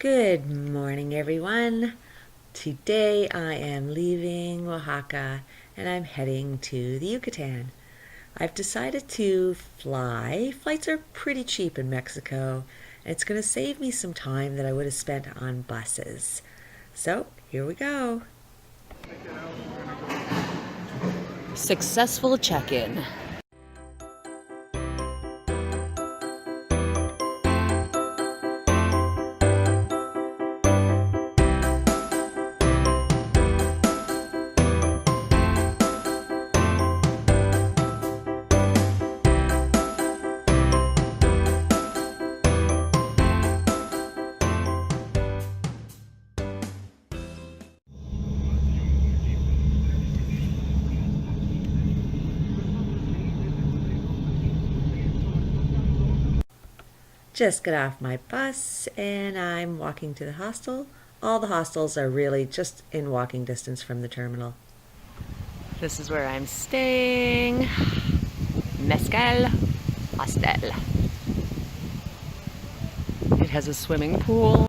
Good morning, everyone. Today I am leaving Oaxaca and I'm heading to the Yucatan. I've decided to fly. Flights are pretty cheap in Mexico, and it's going to save me some time that I would have spent on buses. So, here we go. Successful check-in. Just got off my bus and I'm walking to the hostel. All the hostels are really just in walking distance from the terminal. This is where I'm staying. Mezcal Hostel. It has a swimming pool.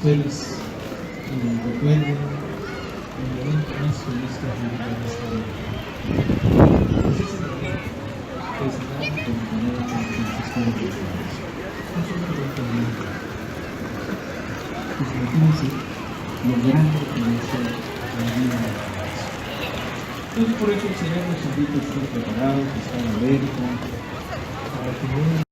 Ustedes recuerden el momento más feliz que han vivido en esta vida. Pues ese momento es dar con manera que nos estamos viviendo. No solamente momento. Pues imagínense lo grande que es la vida de la casa. Entonces por eso el Señor nos invita a estar preparados, a estar alerta, para tener